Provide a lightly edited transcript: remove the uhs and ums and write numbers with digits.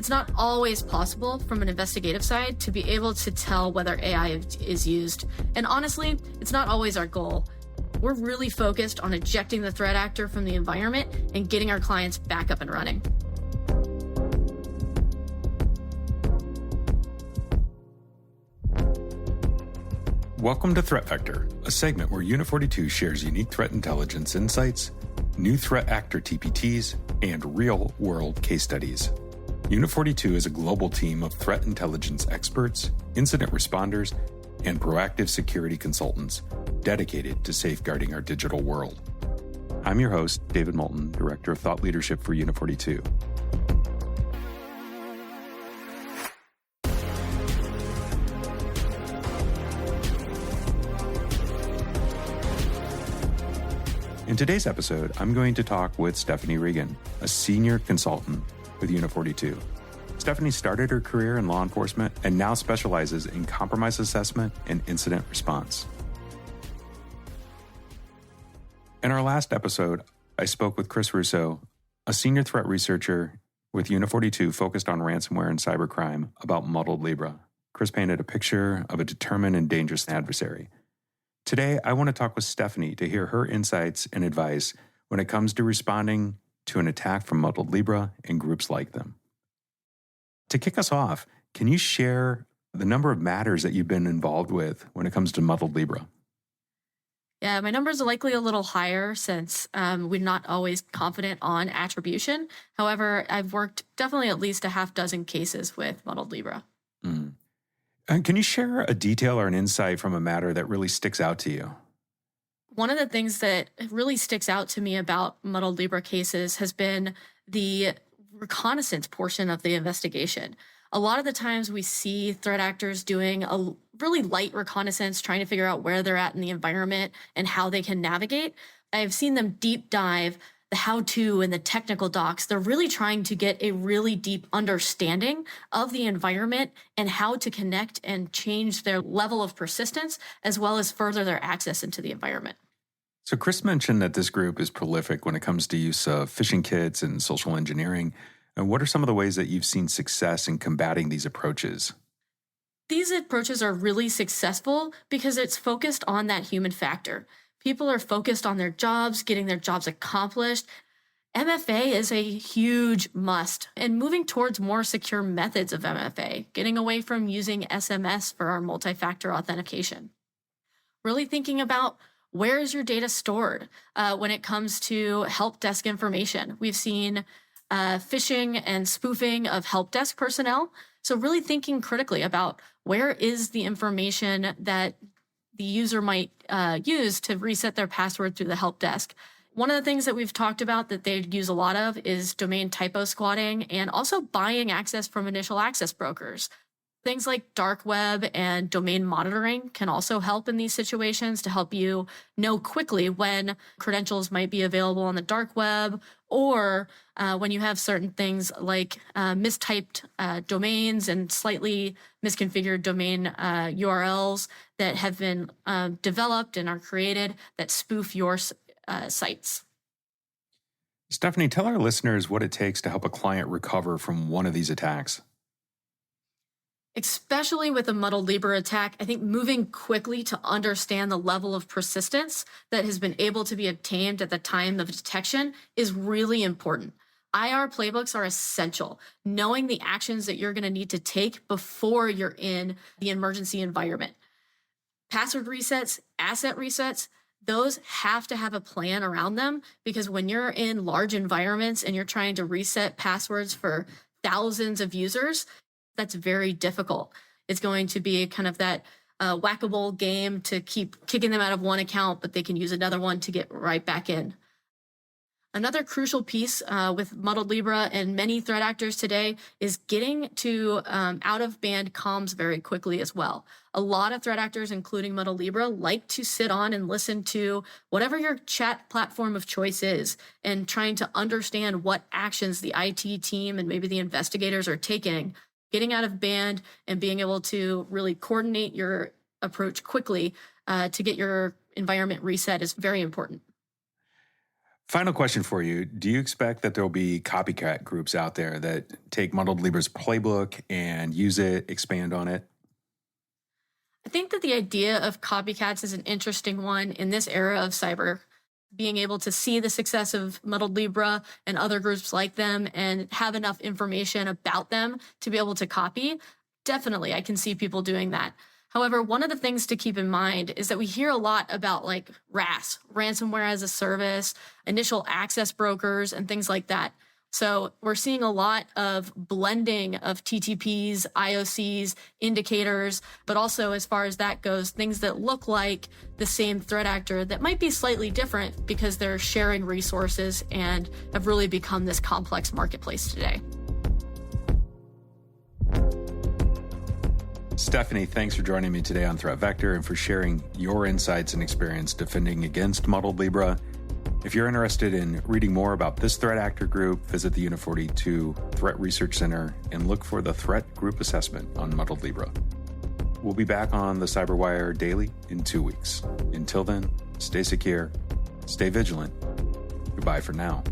It's not always possible from an investigative side to be able to tell whether AI is used. And honestly, it's not always our goal. We're really focused on ejecting the threat actor from the environment and getting our clients back up and running. Welcome to Threat Vector, a segment where Unit 42 shares unique threat intelligence insights, new threat actor TPTs, and real-world case studies. Unit 42 is a global team of threat intelligence experts, incident responders, and proactive security consultants dedicated to safeguarding our digital world. I'm your host, David Moulton, Director of Thought Leadership for Unit 42. In today's episode, I'm going to talk with Stephanie Regan, a senior consultant with Unit 42. Stephanie started her career in law enforcement and now specializes in compromise assessment and incident response. In our last episode, I spoke with Chris Russo, a senior threat researcher with Unit 42 focused on ransomware and cybercrime, about Muddled Libra. Chris painted a picture of a determined and dangerous adversary. Today, I want to talk with Stephanie to hear her insights and advice when it comes to responding to an attack from Muddled Libra and groups like them. To kick us off, can you share the number of matters that you've been involved with when it comes to Muddled Libra? Yeah, my numbers are likely a little higher since we're not always confident on attribution. However, I've worked definitely at least a half dozen cases with Muddled Libra. Mm. And can you share a detail or an insight from a matter that really sticks out to you? One of the things that really sticks out to me about Muddled Libra cases has been the reconnaissance portion of the investigation. A lot of the times we see threat actors doing a really light reconnaissance, trying to figure out where they're at in the environment and how they can navigate. I've seen them deep dive the how-to and the technical docs. They're really trying to get a really deep understanding of the environment and how to connect and change their level of persistence, as well as further their access into the environment. So Chris mentioned that this group is prolific when it comes to use of phishing kits and social engineering. And what are some of the ways that you've seen success in combating these approaches? These approaches are really successful because it's focused on that human factor. People are focused on their jobs, getting their jobs accomplished. MFA is a huge must, and moving towards more secure methods of MFA, getting away from using SMS for our multi-factor authentication. Really thinking about where is your data stored when it comes to help desk information. We've seen phishing and spoofing of help desk personnel. So really thinking critically about where is the information that the user might use to reset their password through the help desk. One of the things that we've talked about that they use a lot of is domain typo squatting and also buying access from initial access brokers. Things like dark web and domain monitoring can also help in these situations to help you know quickly when credentials might be available on the dark web, or when you have certain things like mistyped domains and slightly misconfigured domain URLs that have been developed and are created that spoof your sites. Stephanie, tell our listeners what it takes to help a client recover from one of these attacks. Especially with a Muddled Libra attack, I think moving quickly to understand the level of persistence that has been able to be obtained at the time of detection is really important. IR playbooks are essential. Knowing the actions that you're going to need to take before you're in the emergency environment. Password resets, asset resets, those have to have a plan around them, because when you're in large environments and you're trying to reset passwords for thousands of users, that's very difficult. It's going to be kind of that whack-a-mole game to keep kicking them out of one account, but they can use another one to get right back in. Another crucial piece with Muddled Libra and many threat actors today is getting to out-of-band comms very quickly as well. A lot of threat actors, including Muddled Libra, like to sit on and listen to whatever your chat platform of choice is and trying to understand what actions the IT team and maybe the investigators are taking. Getting out of band and being able to really coordinate your approach quickly to get your environment reset is very important. Final question for you. Do you expect that there will be copycat groups out there that take Muddled Libra's playbook and use it, expand on it? I think that the idea of copycats is an interesting one in this era of cyber. Being able to see the success of Muddled Libra and other groups like them and have enough information about them to be able to copy, definitely I can see people doing that. However, one of the things to keep in mind is that we hear a lot about like RAS, ransomware as a service, initial access brokers, and things like that. So we're seeing a lot of blending of TTPs, IOCs, indicators, but also as far as that goes, things that look like the same threat actor that might be slightly different because they're sharing resources and have really become this complex marketplace today. Stephanie, thanks for joining me today on Threat Vector and for sharing your insights and experience defending against Muddled Libra. If you're interested in reading more about this threat actor group, visit the Unit 42 Threat Research Center and look for the Threat Group Assessment on Muddled Libra. We'll be back on the CyberWire Daily in 2 weeks. Until then, stay secure, stay vigilant. Goodbye for now.